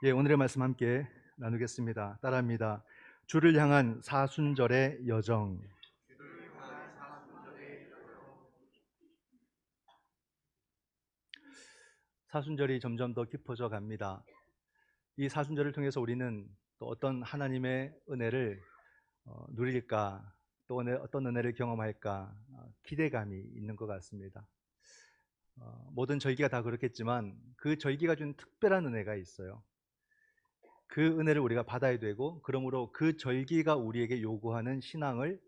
예, 오늘의 말씀 함께 나누겠습니다. 따라합니다. 주를 향한 사순절의 여정. 사순절이 점점 더 깊어져 갑니다. 이 사순절을 통해서 우리는 또 어떤 하나님의 은혜를 누릴까, 또 어떤 은혜를 경험할까 기대감이 있는 것 같습니다. 모든 절기가 다 그렇겠지만 그 절기가 준 특별한 은혜가 있어요. 그 은혜를 우리가 받아야 되고, 그러므로 그 절기가 우리에게 요구하는 신앙을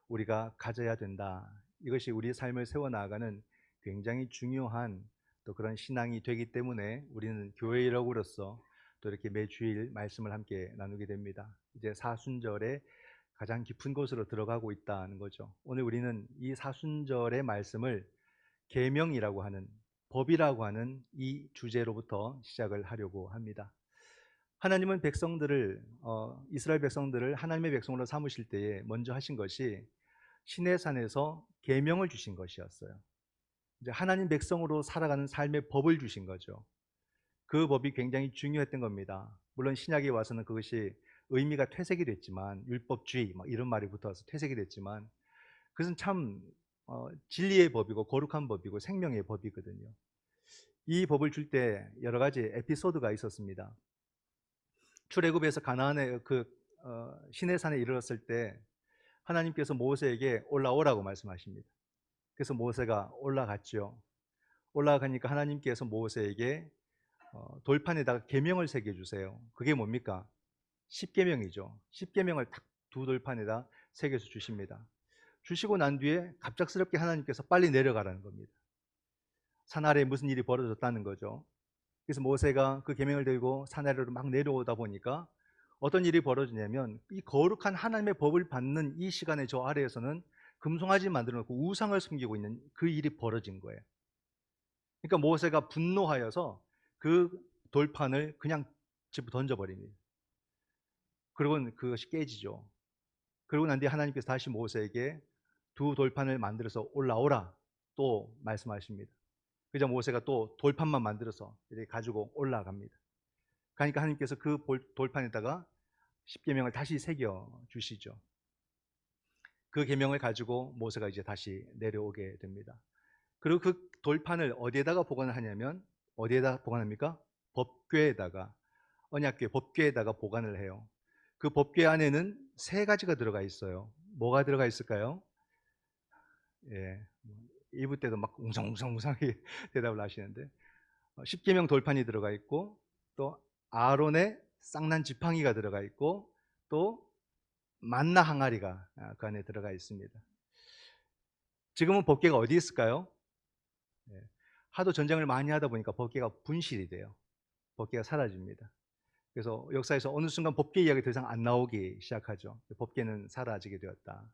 우리가 가져야 된다. 이것이 우리 삶을 세워나가는 굉장히 중요한 또 그런 신앙이 되기 때문에 우리는 교회 일억으로서 또 이렇게 매주일 말씀을 함께 나누게 됩니다. 이제 사순절의 가장 깊은 곳으로 들어가고 있다는 거죠. 오늘 우리는 이 사순절의 말씀을 계명이라고 하는, 법이라고 하는 이 주제로부터 시작을 하려고 합니다. 하나님은 이스라엘 백성들을 하나님의 백성으로 삼으실 때에 먼저 하신 것이 시내산에서 계명을 주신 것이었어요. 이제 하나님 백성으로 살아가는 삶의 법을 주신 거죠. 그 법이 굉장히 중요했던 겁니다. 물론 신약에 와서는 그것이 의미가 퇴색이 됐지만, 율법주의 이런 말이 붙어서 퇴색이 됐지만, 그것은 참 진리의 법이고 거룩한 법이고 생명의 법이거든요. 이 법을 줄 때 여러 가지 에피소드가 있었습니다. 출애굽에서 가나안의 시내산에 이르렀을 때 하나님께서 모세에게 올라오라고 말씀하십니다. 그래서 모세가 올라갔죠. 올라가니까 하나님께서 모세에게 돌판에다가 계명을 새겨 주세요. 그게 뭡니까? 십계명이죠. 십계명을 딱 두 돌판에다 새겨서 주십니다. 주시고 난 뒤에 갑작스럽게 하나님께서 빨리 내려가라는 겁니다. 산 아래에 무슨 일이 벌어졌다는 거죠. 그래서 모세가 그 계명을 들고 산 아래로 막 내려오다 보니까 어떤 일이 벌어지냐면, 이 거룩한 하나님의 법을 받는 이 시간에 저 아래에서는 금송아지 만들어 놓고 우상을 섬기고 있는 그 일이 벌어진 거예요. 그러니까 모세가 분노하여서 그 돌판을 그냥 집어 던져버립니다. 그러고는 그것이 깨지죠. 그러고 난 뒤에 하나님께서 다시 모세에게 두 돌판을 만들어서 올라오라 또 말씀하십니다. 그래서 모세가 또 돌판만 만들어서 이렇게 가지고 올라갑니다. 그러니까 하나님께서 그 돌판에다가 십계명을 다시 새겨 주시죠. 그 계명을 가지고 모세가 이제 다시 내려오게 됩니다. 그리고 그 돌판을 어디에다가 보관을 하냐면, 어디에다 보관합니까? 법궤에다가, 언약궤 법궤에다가 보관을 해요. 그 법궤 안에는 세 가지가 들어가 있어요. 뭐가 들어가 있을까요? 예, 1부 때도 막 웅성웅성하게 대답을 하시는데, 십계명 돌판이 들어가 있고, 또 아론의 쌍난 지팡이가 들어가 있고, 또 만나 항아리가 그 안에 들어가 있습니다. 지금은 법궤가 어디 있을까요? 예, 하도 전쟁을 많이 하다 보니까 법궤가 분실이 돼요. 법궤가 사라집니다. 그래서 역사에서 어느 순간 법궤 이야기 더 이상 안 나오기 시작하죠. 법궤는 사라지게 되었다.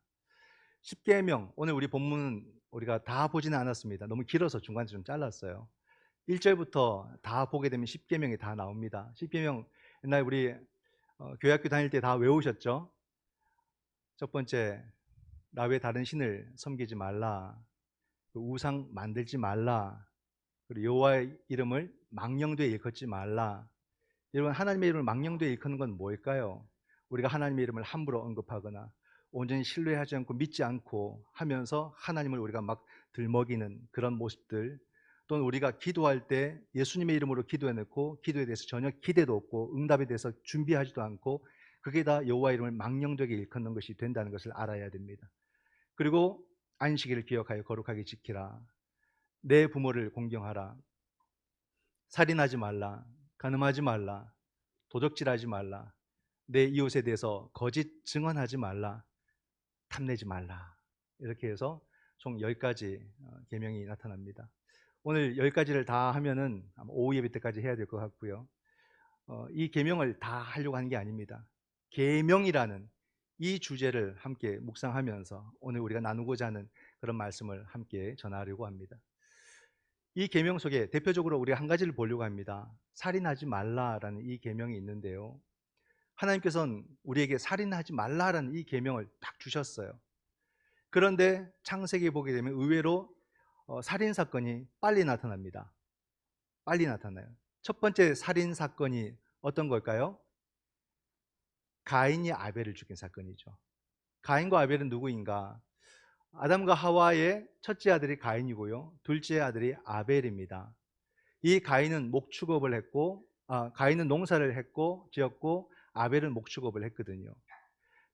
십계명, 오늘 우리 본문은 우리가 다 보지는 않았습니다. 너무 길어서 중간에 좀 잘랐어요. 1절부터 다 보게 되면 십계명이 다 나옵니다. 십계명 옛날 우리 교회학교 다닐 때 다 외우셨죠? 첫 번째, 나 외 다른 신을 섬기지 말라, 우상 만들지 말라, 그리고 여호와의 이름을 망령되이 일컫지 말라. 여러분, 하나님의 이름을 망령되이 일컫는 건 뭘까요? 우리가 하나님의 이름을 함부로 언급하거나 온전히 신뢰하지 않고 믿지 않고 하면서 하나님을 우리가 막 들먹이는 그런 모습들, 또는 우리가 기도할 때 예수님의 이름으로 기도해놓고 기도에 대해서 전혀 기대도 없고 응답에 대해서 준비하지도 않고, 그게 다 여호와의 이름을 망령되게 일컫는 것이 된다는 것을 알아야 됩니다. 그리고 안식일을 기억하여 거룩하게 지키라, 내 부모를 공경하라, 살인하지 말라, 간음하지 말라, 도적질하지 말라, 내 이웃에 대해서 거짓 증언하지 말라, 탐내지 말라. 이렇게 해서 총 10가지 계명이 나타납니다. 오늘 10가지를 다 하면은 아마 오후 예배 때까지 해야 될 것 같고요. 이 계명을 다 하려고 하는 게 아닙니다. 계명이라는 이 주제를 함께 묵상하면서 오늘 우리가 나누고자 하는 그런 말씀을 함께 전하려고 합니다. 이 계명 속에 대표적으로 우리가 한 가지를 보려고 합니다. 살인하지 말라라는 이 계명이 있는데요, 하나님께서는 우리에게 살인하지 말라라는 이 계명을 딱 주셨어요. 그런데 창세기에 보게 되면 의외로 살인 사건이 빨리 나타납니다. 빨리 나타나요. 첫 번째 살인 사건이 어떤 걸까요? 가인이 아벨을 죽인 사건이죠. 가인과 아벨은 누구인가? 아담과 하와의 첫째 아들이 가인이고요. 둘째 아들이 아벨입니다. 이 가인은 목축업을 했고, 가인은 농사를 했고, 지었고, 아벨은 목축업을 했거든요.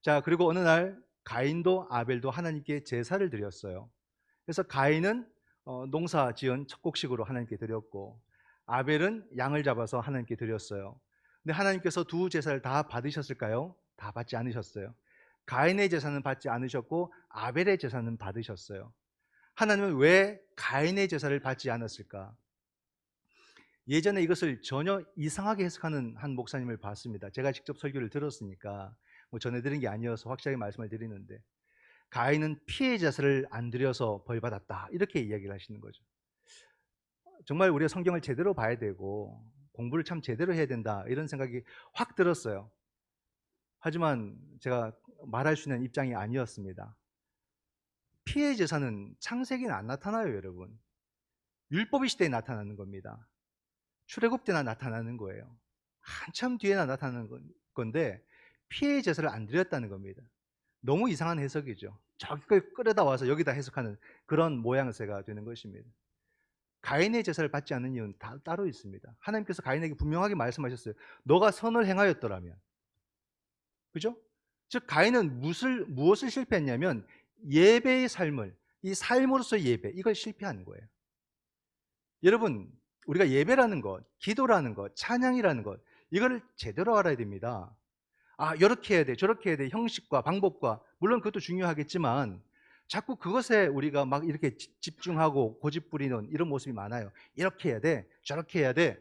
자, 그리고 어느 날 가인도 아벨도 하나님께 제사를 드렸어요. 그래서 가인은 농사 지은 첫 곡식으로 하나님께 드렸고, 아벨은 양을 잡아서 하나님께 드렸어요. 근데 하나님께서 두 제사를 다 받으셨을까요? 다 받지 않으셨어요. 가인의 제사는 받지 않으셨고 아벨의 제사는 받으셨어요. 하나님은 왜 가인의 제사를 받지 않았을까? 예전에 이것을 전혀 이상하게 해석하는 한 목사님을 봤습니다. 제가 직접 설교를 들었으니까 뭐 전해드린 게 아니어서 확실하게 말씀을 드리는데, 가인은 피해 제사를 안 드려서 벌 받았다, 이렇게 이야기를 하시는 거죠. 정말 우리가 성경을 제대로 봐야 되고 공부를 참 제대로 해야 된다, 이런 생각이 확 들었어요. 하지만 제가 말할 수 있는 입장이 아니었습니다. 피해 제사는 창세기는 안 나타나요, 여러분. 율법의 시대에 나타나는 겁니다. 출애굽 때나 나타나는 거예요. 한참 뒤에나 나타나는 건데 피해 제사를 안 드렸다는 겁니다. 너무 이상한 해석이죠. 저걸 끌어다 와서 여기다 해석하는 그런 모양새가 되는 것입니다. 가인의 제사를 받지 않는 이유는 따로 있습니다. 하나님께서 가인에게 분명하게 말씀하셨어요. 너가 선을 행하였더라면. 그죠? 즉 가인은 무엇을 실패했냐면 예배의 삶을, 이 삶으로서의 예배, 이걸 실패하는 거예요. 여러분, 우리가 예배라는 것, 기도라는 것, 찬양이라는 것, 이거를 제대로 알아야 됩니다. 이렇게 해야 돼, 저렇게 해야 돼, 형식과 방법과, 물론 그것도 중요하겠지만 자꾸 그것에 우리가 막 이렇게 집중하고 고집 부리는 이런 모습이 많아요. 이렇게 해야 돼, 저렇게 해야 돼.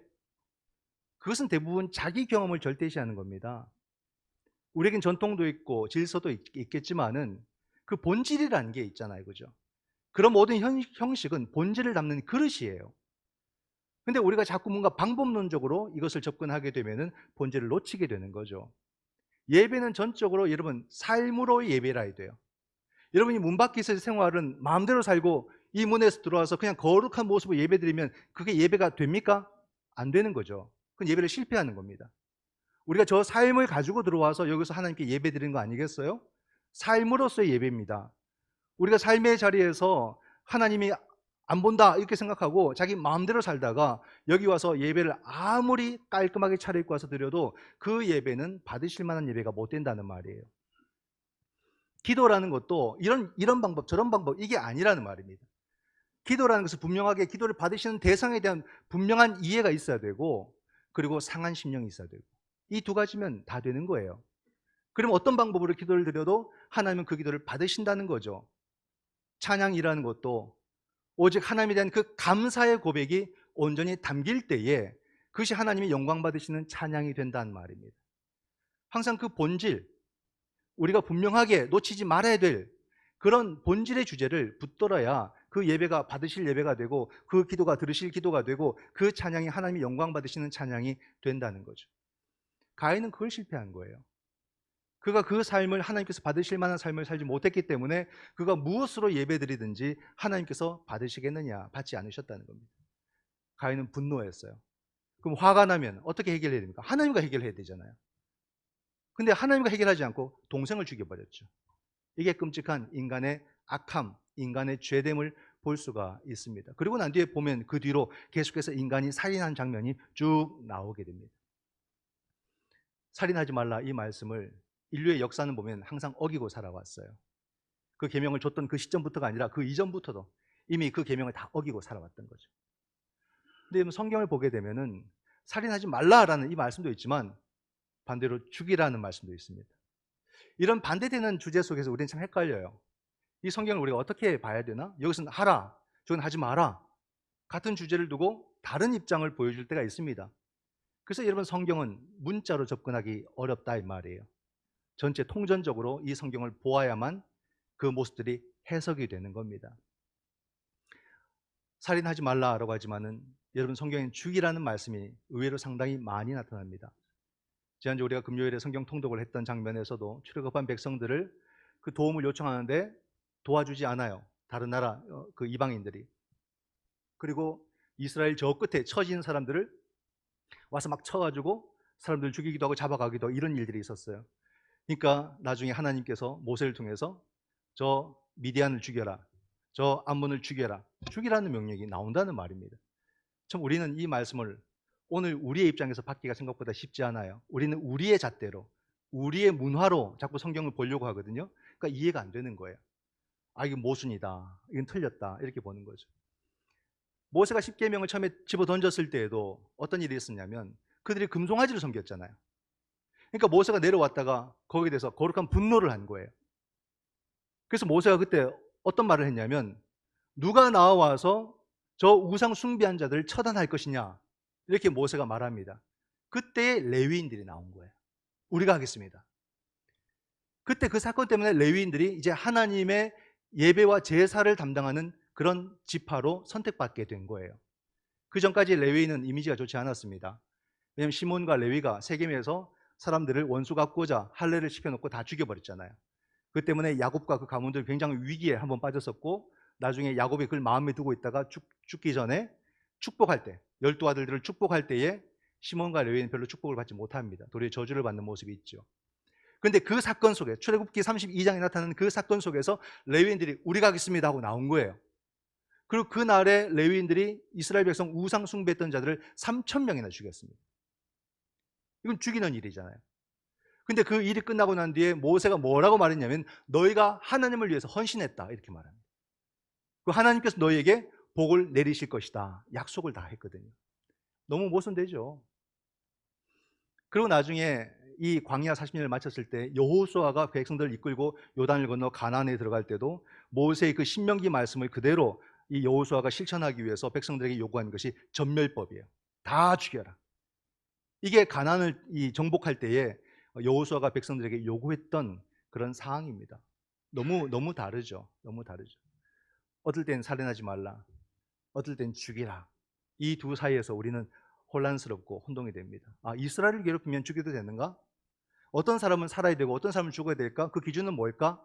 그것은 대부분 자기 경험을 절대시하는 겁니다. 우리에겐 전통도 있고 질서도 있겠지만은 그 본질이라는 게 있잖아요, 그죠? 그런 모든 형식은 본질을 담는 그릇이에요. 근데 우리가 자꾸 뭔가 방법론적으로 이것을 접근하게 되면은 본질을 놓치게 되는 거죠. 예배는 전적으로 여러분 삶으로 예배라 해야 돼요. 여러분이 문 밖에서의 생활은 마음대로 살고 이 문에서 들어와서 그냥 거룩한 모습으로 예배드리면 그게 예배가 됩니까? 안 되는 거죠. 그건 예배를 실패하는 겁니다. 우리가 저 삶을 가지고 들어와서 여기서 하나님께 예배드리는 거 아니겠어요? 삶으로서의 예배입니다. 우리가 삶의 자리에서 하나님이 안 본다 이렇게 생각하고 자기 마음대로 살다가 여기 와서 예배를 아무리 깔끔하게 차려입고 와서 드려도 그 예배는 받으실 만한 예배가 못 된다는 말이에요. 기도라는 것도 이런 방법 저런 방법 이게 아니라는 말입니다. 기도라는 것은 분명하게 기도를 받으시는 대상에 대한 분명한 이해가 있어야 되고, 그리고 상한 심령이 있어야 되고, 이 두 가지면 다 되는 거예요. 그럼 어떤 방법으로 기도를 드려도 하나님은 그 기도를 받으신다는 거죠. 찬양이라는 것도 오직 하나님에 대한 그 감사의 고백이 온전히 담길 때에 그것이 하나님이 영광 받으시는 찬양이 된다는 말입니다. 항상 그 본질, 우리가 분명하게 놓치지 말아야 될 그런 본질의 주제를 붙들어야 그 예배가 받으실 예배가 되고 그 기도가 들으실 기도가 되고 그 찬양이 하나님이 영광 받으시는 찬양이 된다는 거죠. 가인은 그걸 실패한 거예요. 그가 그 삶을 하나님께서 받으실 만한 삶을 살지 못했기 때문에 그가 무엇으로 예배드리든지 하나님께서 받으시겠느냐, 받지 않으셨다는 겁니다. 가인은 분노했어요. 그럼 화가 나면 어떻게 해결해야 됩니까? 하나님과 해결해야 되잖아요. 근데 하나님과 해결하지 않고 동생을 죽여버렸죠. 이게 끔찍한 인간의 악함, 인간의 죄됨을 볼 수가 있습니다. 그리고 난 뒤에 보면 그 뒤로 계속해서 인간이 살인한 장면이 쭉 나오게 됩니다. 살인하지 말라 이 말씀을 인류의 역사는 보면 항상 어기고 살아왔어요. 그 계명을 줬던 그 시점부터가 아니라 그 이전부터도 이미 그 계명을 다 어기고 살아왔던 거죠. 근데 성경을 보게 되면은 살인하지 말라라는 이 말씀도 있지만 반대로 죽이라는 말씀도 있습니다. 이런 반대되는 주제 속에서 우리는 참 헷갈려요. 이 성경을 우리가 어떻게 봐야 되나? 여기서는 하라, 저건 하지 마라. 같은 주제를 두고 다른 입장을 보여줄 때가 있습니다. 그래서 여러분 성경은 문자로 접근하기 어렵다 이 말이에요. 전체 통전적으로 이 성경을 보아야만 그 모습들이 해석이 되는 겁니다. 살인하지 말라라고 하지만은 여러분 성경엔 죽이라는 말씀이 의외로 상당히 많이 나타납니다. 지난주 우리가 금요일에 성경 통독을 했던 장면에서도 출애굽한 백성들을 그 도움을 요청하는데 도와주지 않아요. 다른 나라 그 이방인들이. 그리고 이스라엘 저 끝에 처진 사람들을 와서 막 쳐가지고 사람들 죽이기도 하고 잡아가기도 하고 이런 일들이 있었어요. 그러니까 나중에 하나님께서 모세를 통해서 저 미디안을 죽여라, 저 암몬을 죽여라, 죽이라는 명령이 나온다는 말입니다. 참 우리는 이 말씀을 오늘 우리의 입장에서 받기가 생각보다 쉽지 않아요. 우리는 우리의 잣대로, 우리의 문화로 자꾸 성경을 보려고 하거든요. 그러니까 이해가 안 되는 거예요. 아, 이건 모순이다, 이건 틀렸다, 이렇게 보는 거죠. 모세가 십계명을 처음에 집어 던졌을 때에도 어떤 일이 있었냐면 그들이 금송아지를 섬겼잖아요. 그러니까 모세가 내려왔다가 거기에 대해서 거룩한 분노를 한 거예요. 그래서 모세가 그때 어떤 말을 했냐면 누가 나와서 저 우상 숭배한 자들을 처단할 것이냐, 이렇게 모세가 말합니다. 그때 레위인들이 나온 거예요. 우리가 하겠습니다. 그때 그 사건 때문에 레위인들이 이제 하나님의 예배와 제사를 담당하는 그런 지파로 선택받게 된 거예요. 그 전까지 레위인은 이미지가 좋지 않았습니다. 왜냐하면 시몬과 레위가 세겜에서 사람들을 원수 갚고자 할례를 시켜놓고 다 죽여버렸잖아요. 그 때문에 야곱과 그 가문들이 굉장히 위기에 한번 빠졌었고, 나중에 야곱이 그걸 마음에 두고 있다가 죽기 전에 축복할 때, 12아들들을 축복할 때에 시몬과 레위는 별로 축복을 받지 못합니다. 도리어 저주를 받는 모습이 있죠. 그런데 그 사건 속에, 출애굽기 32장에 나타나는 그 사건 속에서 레위인들이 우리가 하겠습니다 하고 나온 거예요. 그리고 그날에 레위인들이 이스라엘 백성 우상 숭배했던 자들을 3,000명이나 죽였습니다. 이건 죽이는 일이잖아요. 근데 그 일이 끝나고 난 뒤에 모세가 뭐라고 말했냐면 너희가 하나님을 위해서 헌신했다, 이렇게 말합니다. 그 하나님께서 너희에게 복을 내리실 것이다, 약속을 다 했거든요. 너무 모순되죠. 그리고 나중에 이 광야 40년을 마쳤을 때 여호수아가 백성들을 이끌고 요단을 건너 가나안에 들어갈 때도 모세의 그 신명기 말씀을 그대로 이 여호수아가 실천하기 위해서 백성들에게 요구한 것이 전멸법이에요. 다 죽여라. 이게 가나안을 정복할 때에 여호수아가 백성들에게 요구했던 그런 사항입니다. 너무 다르죠. 너무 다르죠. 어떨 땐 살인하지 말라, 어떨 땐 죽이라. 이 두 사이에서 우리는 혼란스럽고 혼동이 됩니다. 아, 이스라엘을 괴롭히면 죽여도 되는가? 어떤 사람은 살아야 되고 어떤 사람은 죽어야 될까? 그 기준은 뭘까?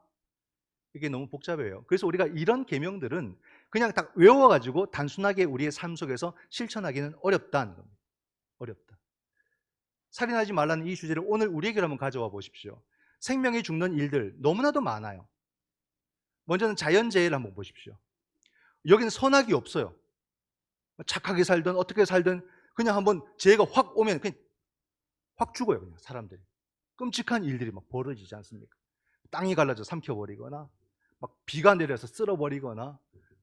이게 너무 복잡해요. 그래서 우리가 이런 계명들은 그냥 딱 외워가지고 단순하게 우리의 삶 속에서 실천하기는 어렵다는 겁니다. 어렵다. 살인하지 말라는 이 주제를 오늘 우리에게 한번 가져와 보십시오. 생명이 죽는 일들 너무나도 많아요. 먼저는 자연재해를 한번 보십시오. 여기는 선악이 없어요. 착하게 살든 어떻게 살든 그냥 한번 재해가 확 오면 그냥 확 죽어요. 그냥 사람들이. 끔찍한 일들이 막 벌어지지 않습니까? 땅이 갈라져 삼켜버리거나 막 비가 내려서 쓸어버리거나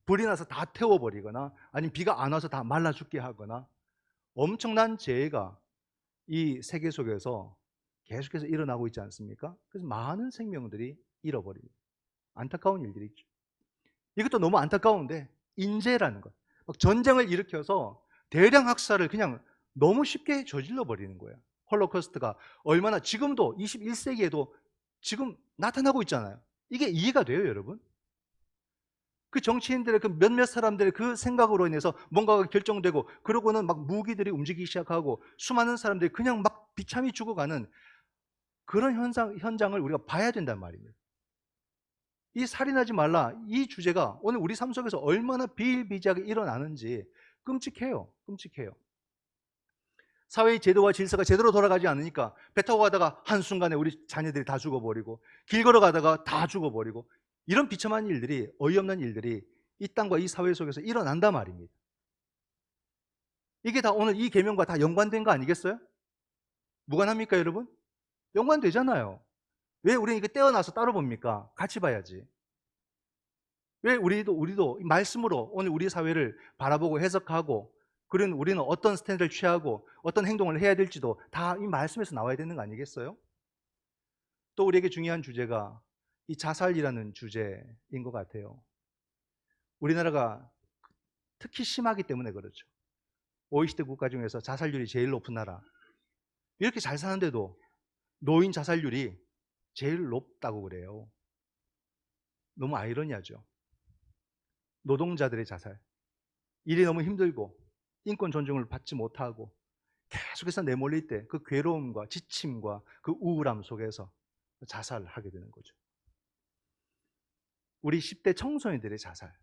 불이 나서 다 태워버리거나 아니면 비가 안 와서 다 말라 죽게 하거나 엄청난 재해가 이 세계 속에서 계속해서 일어나고 있지 않습니까? 그래서 많은 생명들이 잃어버립니다. 안타까운 일들이 있죠. 이것도 너무 안타까운데 인재라는 것, 막 전쟁을 일으켜서 대량 학살을 그냥 너무 쉽게 저질러 버리는 거예요. 홀로코스트가 얼마나 지금도 21세기에도 지금 나타나고 있잖아요. 이게 이해가 돼요, 여러분? 그 정치인들의 그 몇몇 사람들의 그 생각으로 인해서 뭔가가 결정되고 그러고는 막 무기들이 움직이기 시작하고 수많은 사람들이 그냥 막 비참히 죽어가는 그런 현장을 우리가 봐야 된단 말입니다. 이 살인하지 말라, 이 주제가 오늘 우리 삶 속에서 얼마나 비일비재하게 일어나는지 끔찍해요. 끔찍해요. 사회의 제도와 질서가 제대로 돌아가지 않으니까 배 타고 가다가 한순간에 우리 자녀들이 다 죽어버리고 길 걸어가다가 다 죽어버리고 이런 비참한 일들이, 어이없는 일들이 이 땅과 이 사회 속에서 일어난단 말입니다. 이게 다 오늘 이 계명과 다 연관된 거 아니겠어요? 무관합니까, 여러분? 연관되잖아요. 왜 우리는 이거 떼어놔서 따로 봅니까? 같이 봐야지. 왜 우리도 말씀으로 오늘 우리 사회를 바라보고 해석하고, 그런 우리는 어떤 스탠드를 취하고 어떤 행동을 해야 될지도 다 이 말씀에서 나와야 되는 거 아니겠어요? 또 우리에게 중요한 주제가 이 자살이라는 주제인 것 같아요. 우리나라가 특히 심하기 때문에 그렇죠. OECD 국가 중에서 자살률이 제일 높은 나라. 이렇게 잘 사는데도 노인 자살률이 제일 높다고 그래요. 너무 아이러니하죠. 노동자들의 자살. 일이 너무 힘들고 인권 존중을 받지 못하고 계속해서 내몰릴 때 그 괴로움과 지침과 그 우울함 속에서 자살을 하게 되는 거죠. 우리 10대 청소년들의 자살.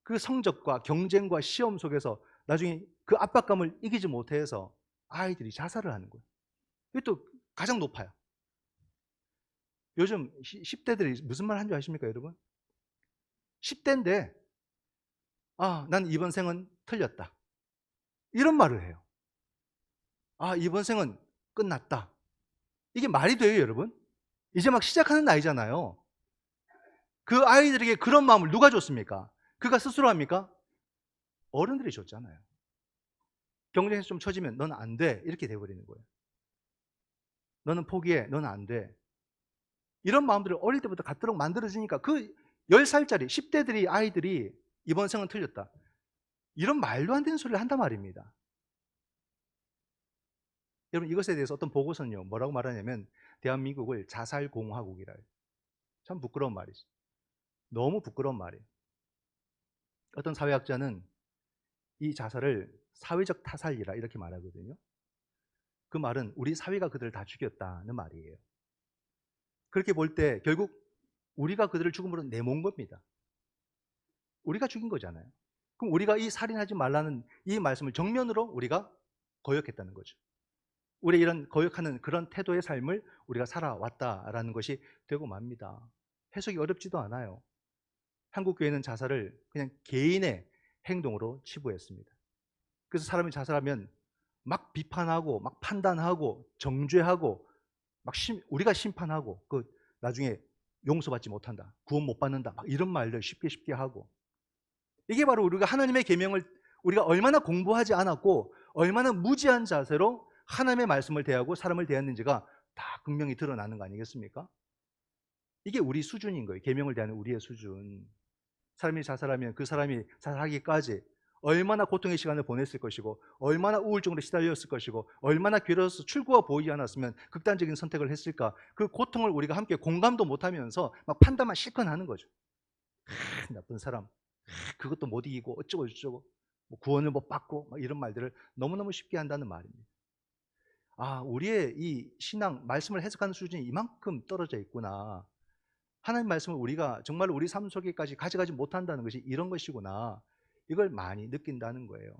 그 성적과 경쟁과 시험 속에서 나중에 그 압박감을 이기지 못해서 아이들이 자살을 하는 거예요. 이게 또 가장 높아요. 요즘 10대들이 무슨 말 하는 줄 아십니까, 여러분? 10대인데 난 이번 생은 틀렸다, 이런 말을 해요. 이번 생은 끝났다. 이게 말이 돼요, 여러분? 이제 막 시작하는 나이잖아요. 그 아이들에게 그런 마음을 누가 줬습니까? 그가 스스로 합니까? 어른들이 줬잖아요. 경쟁에서 좀 처지면 넌 안 돼, 이렇게 돼버리는 거예요. 너는 포기해, 넌 안 돼. 이런 마음들을 어릴 때부터 갖도록 만들어주니까 그 10살짜리 10대들이 아이들이 이번 생은 틀렸다, 이런 말도 안 되는 소리를 한단 말입니다. 여러분, 이것에 대해서 어떤 보고서는요, 뭐라고 말하냐면 대한민국을 자살공화국이라 해요. 참 부끄러운 말이죠. 너무 부끄러운 말이에요. 어떤 사회학자는 이 자살을 사회적 타살이라 이렇게 말하거든요. 그 말은 우리 사회가 그들을 다 죽였다는 말이에요. 그렇게 볼 때 결국 우리가 그들을 죽음으로 내몬 겁니다. 우리가 죽인 거잖아요. 그럼 우리가 이 살인하지 말라는 이 말씀을 정면으로 우리가 거역했다는 거죠. 우리 이런 거역하는 그런 태도의 삶을 우리가 살아왔다라는 것이 되고 맙니다. 해석이 어렵지도 않아요. 한국 교회는 자살을 그냥 개인의 행동으로 치부했습니다. 그래서 사람이 자살하면 막 비판하고 막 판단하고 정죄하고 막 우리가 심판하고 나중에 용서받지 못한다, 구원 못 받는다, 막 이런 말들 쉽게 하고, 이게 바로 우리가 하나님의 계명을 우리가 얼마나 공부하지 않았고 얼마나 무지한 자세로 하나님의 말씀을 대하고 사람을 대했는지가 다 극명히 드러나는 거 아니겠습니까? 이게 우리 수준인 거예요. 계명을 대하는 우리의 수준. 사람이 자살하면 그 사람이 자살하기까지 얼마나 고통의 시간을 보냈을 것이고 얼마나 우울증으로 시달렸을 것이고 얼마나 괴로워서 출구가 보이지 않았으면 극단적인 선택을 했을까. 그 고통을 우리가 함께 공감도 못하면서 막 판단만 실컷 하는 거죠. 나쁜 사람, 그것도 못 이기고 어쩌고 저쩌고, 뭐 구원을 못 받고, 막 이런 말들을 너무너무 쉽게 한다는 말입니다. 우리의 이 신앙 말씀을 해석하는 수준이 이만큼 떨어져 있구나, 하나님 말씀을 우리가 정말 우리 삶 속에까지 가져가지 못한다는 것이 이런 것이구나, 이걸 많이 느낀다는 거예요.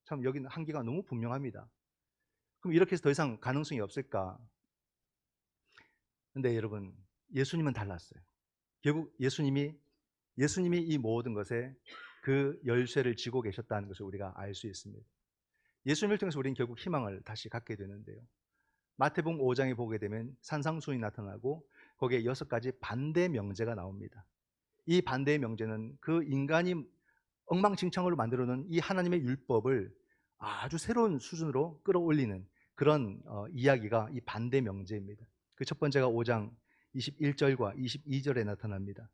참 여기는 한계가 너무 분명합니다. 그럼 이렇게 해서 더 이상 가능성이 없을까? 근데 여러분, 예수님은 달랐어요. 결국 예수님이 이 모든 것에 그 열쇠를 쥐고 계셨다는 것을 우리가 알 수 있습니다. 예수님을 통해서 우리는 결국 희망을 다시 갖게 되는데요. 마태복음 5장에 보게 되면 산상수훈이 나타나고 거기에 6가지 반대 명제가 나옵니다. 이 반대의 명제는 그 인간이 엉망진창으로 만들어 놓은 이 하나님의 율법을 아주 새로운 수준으로 끌어올리는 그런 이야기가 이 반대 명제입니다. 그 첫 번째가 5장 21절과 22절에 나타납니다.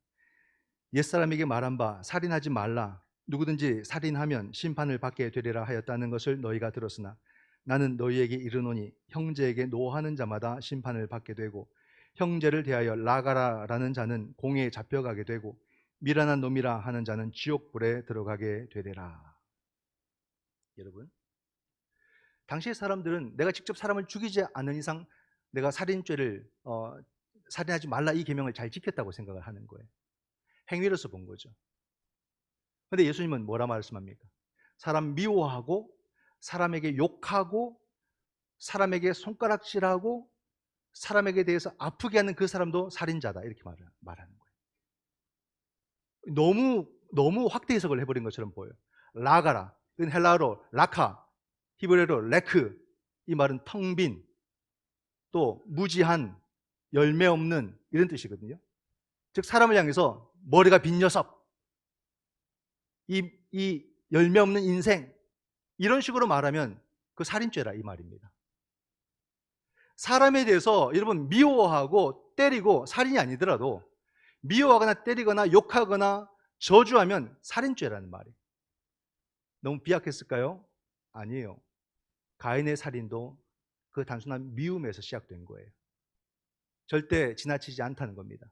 옛사람에게 말한 바 살인하지 말라, 누구든지 살인하면 심판을 받게 되리라 하였다는 것을 너희가 들었으나 나는 너희에게 이르노니 형제에게 노하는 자마다 심판을 받게 되고 형제를 대하여 라가라라는 자는 공회에 잡혀가게 되고 미련한 놈이라 하는 자는 지옥불에 들어가게 되리라. 여러분, 당시의 사람들은 내가 직접 사람을 죽이지 않는 이상 내가 살인죄를 살인하지 말라 이 계명을 잘 지켰다고 생각을 하는 거예요. 행위로서 본 거죠. 그런데 예수님은 뭐라 말씀합니까? 사람 미워하고 사람에게 욕하고 사람에게 손가락질하고 사람에게 대해서 아프게 하는 그 사람도 살인자다, 이렇게 말하는 거예요. 너무 확대 해석을 해버린 것처럼 보여요. 라가라, 이건 헬라어로 라카, 히브리어로 레크, 이 말은 텅 빈, 또 무지한, 열매 없는, 이런 뜻이거든요. 즉 사람을 향해서 머리가 빈 녀석, 이 열매 없는 인생, 이런 식으로 말하면 그 살인죄라 이 말입니다. 사람에 대해서 여러분 미워하고 때리고, 살인이 아니더라도 미워하거나 때리거나 욕하거나 저주하면 살인죄라는 말이에요. 너무 비약했을까요? 아니에요. 가인의 살인도 그 단순한 미움에서 시작된 거예요. 절대 지나치지 않다는 겁니다.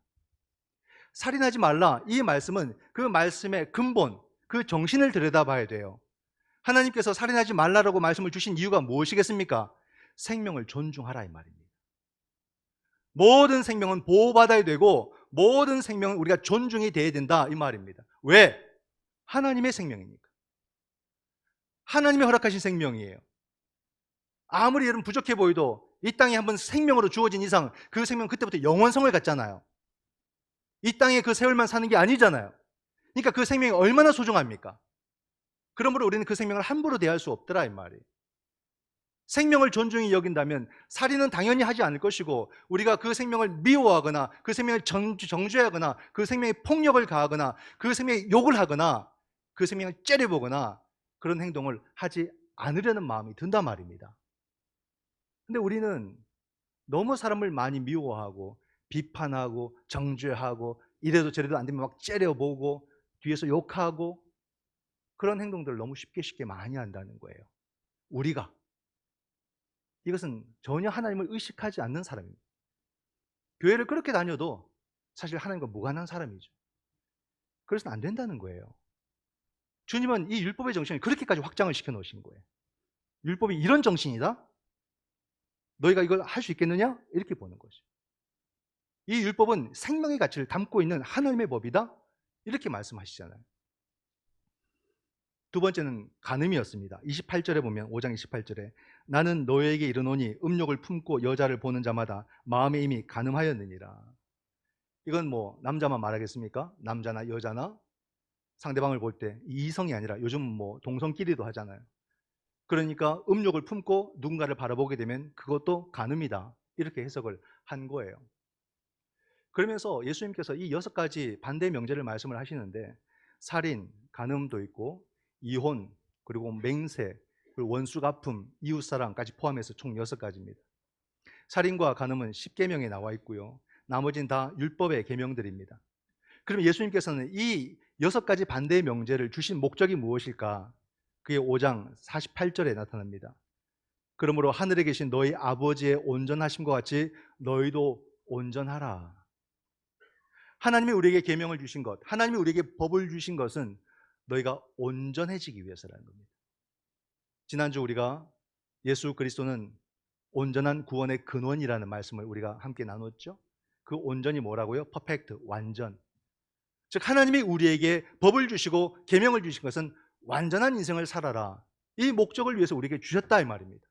살인하지 말라, 이 말씀은 그 말씀의 근본, 그 정신을 들여다봐야 돼요. 하나님께서 살인하지 말라라고 말씀을 주신 이유가 무엇이겠습니까? 생명을 존중하라 이 말입니다. 모든 생명은 보호받아야 되고 모든 생명은 우리가 존중이 돼야 된다 이 말입니다. 왜? 하나님의 생명이니까. 하나님이 허락하신 생명이에요. 아무리 여러분 부족해 보여도 이 땅에 한번 생명으로 주어진 이상 그 생명은 그때부터 영원성을 갖잖아요. 이 땅에 그 세월만 사는 게 아니잖아요. 그러니까 그 생명이 얼마나 소중합니까? 그러므로 우리는 그 생명을 함부로 대할 수 없더라 이 말이에요. 생명을 존중히 여긴다면 살인은 당연히 하지 않을 것이고, 우리가 그 생명을 미워하거나 그 생명을 정죄하거나 그 생명에 폭력을 가하거나 그 생명에 욕을 하거나 그 생명을 째려보거나 그런 행동을 하지 않으려는 마음이 든단 말입니다. 근데 우리는 너무 사람을 많이 미워하고 비판하고 정죄하고 이래도 저래도 안 되면 막 째려보고 뒤에서 욕하고 그런 행동들을 너무 쉽게 많이 한다는 거예요. 우리가. 이것은 전혀 하나님을 의식하지 않는 사람입니다. 교회를 그렇게 다녀도 사실 하나님과 무관한 사람이죠. 그래서는 안 된다는 거예요. 주님은 이 율법의 정신을 그렇게까지 확장을 시켜 놓으신 거예요. 율법이 이런 정신이다? 너희가 이걸 할 수 있겠느냐? 이렇게 보는 거죠. 이 율법은 생명의 가치를 담고 있는 하나님의 법이다? 이렇게 말씀하시잖아요. 두 번째는 간음이었습니다. 28절에 보면 5장 28절에 나는 너희에게 이르노니 음욕을 품고 여자를 보는 자마다 마음에 이미 간음하였느니라. 이건 뭐 남자만 말하겠습니까? 남자나 여자나 상대방을 볼 때 이성이 아니라 요즘 뭐 동성끼리도 하잖아요. 그러니까 음욕을 품고 누군가를 바라보게 되면 그것도 간음이다. 이렇게 해석을 한 거예요. 그러면서 예수님께서 이 6가지 반대 명제를 말씀을 하시는데 살인, 간음도 있고 이혼, 그리고 맹세, 그리고 원수갚음, 이웃사랑까지 포함해서 총 6가지입니다. 살인과 간음은 10계명에 나와 있고요. 나머지는 다 율법의 계명들입니다. 그럼 예수님께서는 이 6가지 반대의 명제를 주신 목적이 무엇일까? 그게 5장 48절에 나타납니다. 그러므로 하늘에 계신 너희 아버지의 온전하심과 같이 너희도 온전하라. 하나님이 우리에게 계명을 주신 것, 하나님이 우리에게 법을 주신 것은 너희가 온전해지기 위해서라는 겁니다. 지난주 우리가 예수 그리스도는 온전한 구원의 근원이라는 말씀을 우리가 함께 나눴죠. 그 온전이 뭐라고요? 퍼펙트, 완전. 즉 하나님이 우리에게 법을 주시고 계명을 주신 것은 완전한 인생을 살아라. 이 목적을 위해서 우리에게 주셨다 이 말입니다.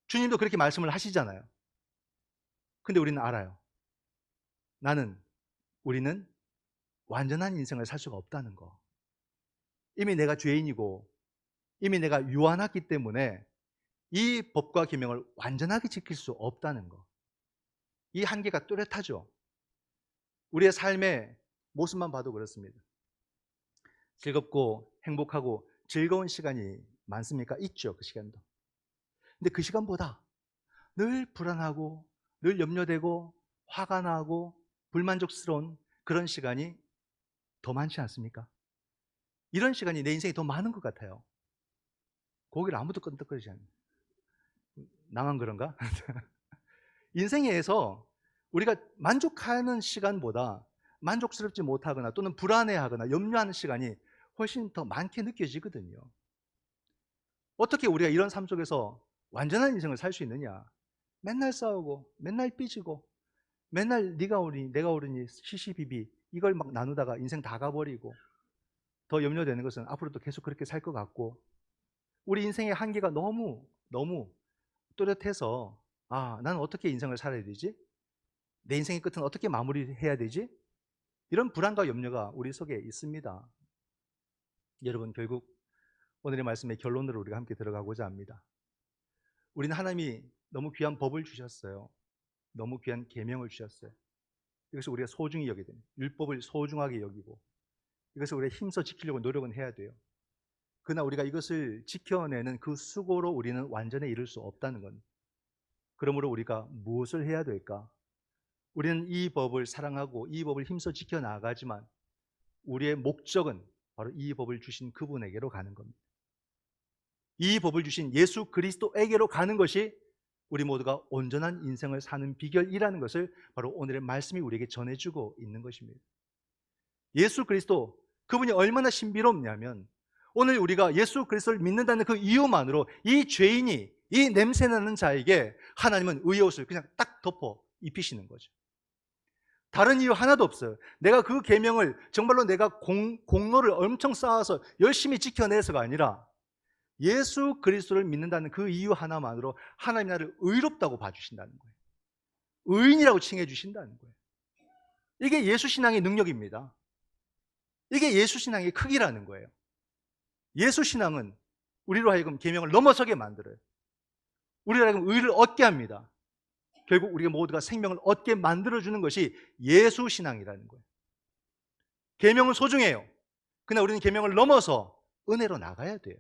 주님도 그렇게 말씀을 하시잖아요. 근데 우리는 알아요. 우리는 완전한 인생을 살 수가 없다는 거. 이미 내가 죄인이고 이미 내가 유한하기 때문에 이 법과 계명을 완전하게 지킬 수 없다는 거. 이 한계가 뚜렷하죠. 우리의 삶의 모습만 봐도 그렇습니다. 즐겁고 행복하고 즐거운 시간이 많습니까? 있죠, 그 시간도. 근데 그 시간보다 늘 불안하고 늘 염려되고 화가 나고 불만족스러운 그런 시간이 더 많지 않습니까? 이런 시간이 내 인생에 더 많은 것 같아요. 고기를 아무도 끄덕거리지 않는. 나만 그런가? 인생에서 우리가 만족하는 시간보다 만족스럽지 못하거나 또는 불안해하거나 염려하는 시간이 훨씬 더 많게 느껴지거든요. 어떻게 우리가 이런 삶 속에서 완전한 인생을 살 수 있느냐? 맨날 싸우고 맨날 삐지고 맨날 네가 옳으니 내가 옳으니 시시비비 이걸 막 나누다가 인생 다 가버리고, 더 염려되는 것은 앞으로도 계속 그렇게 살 것 같고, 우리 인생의 한계가 너무 뚜렷해서 나는 어떻게 인생을 살아야 되지? 내 인생의 끝은 어떻게 마무리해야 되지? 이런 불안과 염려가 우리 속에 있습니다. 여러분, 결국 오늘의 말씀의 결론으로 우리가 함께 들어가고자 합니다. 우리는 하나님이 너무 귀한 법을 주셨어요. 너무 귀한 계명을 주셨어요. 이것을 우리가 소중히 여기게 됩니다. 율법을 소중하게 여기고 이것을 우리가 힘써 지키려고 노력은 해야 돼요. 그러나 우리가 이것을 지켜내는 그 수고로 우리는 완전에 이를 수 없다는 건, 그러므로 우리가 무엇을 해야 될까? 우리는 이 법을 사랑하고 이 법을 힘써 지켜나가지만 우리의 목적은 바로 이 법을 주신 그분에게로 가는 겁니다. 이 법을 주신 예수 그리스도에게로 가는 것이 우리 모두가 온전한 인생을 사는 비결이라는 것을 바로 오늘의 말씀이 우리에게 전해주고 있는 것입니다. 예수 그리스도, 그분이 얼마나 신비롭냐면 오늘 우리가 예수 그리스도를 믿는다는 그 이유만으로 이 죄인이, 이 냄새나는 자에게 하나님은 의의 옷을 그냥 딱 덮어 입히시는 거죠. 다른 이유 하나도 없어요. 내가 그 계명을 정말로 내가 공로를 엄청 쌓아서 열심히 지켜내서가 아니라 예수 그리스도를 믿는다는 그 이유 하나만으로 하나님 나를 의롭다고 봐주신다는 거예요. 의인이라고 칭해 주신다는 거예요. 이게 예수 신앙의 능력입니다. 이게 예수 신앙의 크기라는 거예요. 예수 신앙은 우리로 하여금 계명을 넘어서게 만들어요. 우리로 하여금 의를 얻게 합니다. 결국 우리가 모두가 생명을 얻게 만들어주는 것이 예수 신앙이라는 거예요. 계명은 소중해요. 그러나 우리는 계명을 넘어서 은혜로 나가야 돼요.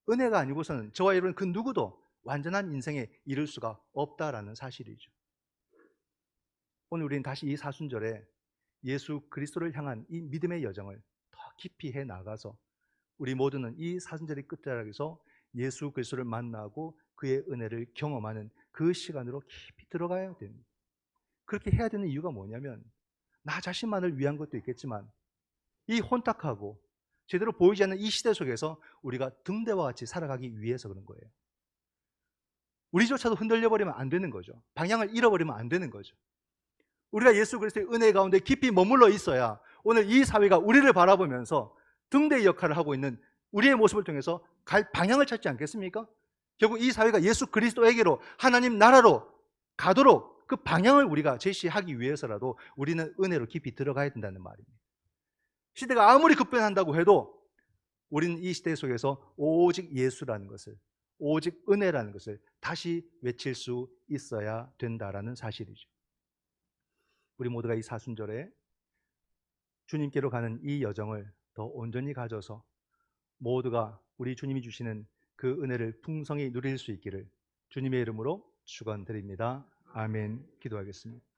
은혜가 아니고서는 저와 여러분 그 누구도 완전한 인생에 이를 수가 없다라는 사실이죠. 오늘 우리는 다시 이 사순절에 예수 그리스도를 향한 이 믿음의 여정을 더 깊이 해 나가서 우리 모두는 이 사순절의 끝자락에서 예수 그리스도를 만나고 그의 은혜를 경험하는 그 시간으로 깊이 들어가야 됩니다. 그렇게 해야 되는 이유가 뭐냐면 나 자신만을 위한 것도 있겠지만 이 혼탁하고 제대로 보이지 않는 이 시대 속에서 우리가 등대와 같이 살아가기 위해서 그런 거예요. 우리조차도 흔들려 버리면 안 되는 거죠. 방향을 잃어버리면 안 되는 거죠. 우리가 예수 그리스도의 은혜 가운데 깊이 머물러 있어야 오늘 이 사회가 우리를 바라보면서 등대의 역할을 하고 있는 우리의 모습을 통해서 갈 방향을 찾지 않겠습니까? 결국 이 사회가 예수 그리스도에게로 하나님 나라로 가도록 그 방향을 우리가 제시하기 위해서라도 우리는 은혜로 깊이 들어가야 된다는 말입니다. 시대가 아무리 급변한다고 해도 우리는 이 시대 속에서 오직 예수라는 것을, 오직 은혜라는 것을 다시 외칠 수 있어야 된다라는 사실이죠. 우리 모두가 이 사순절에 주님께로 가는 이 여정을 더 온전히 가져서 모두가 우리 주님이 주시는 그 은혜를 풍성히 누릴 수 있기를 주님의 이름으로 축원드립니다. 아멘. 기도하겠습니다.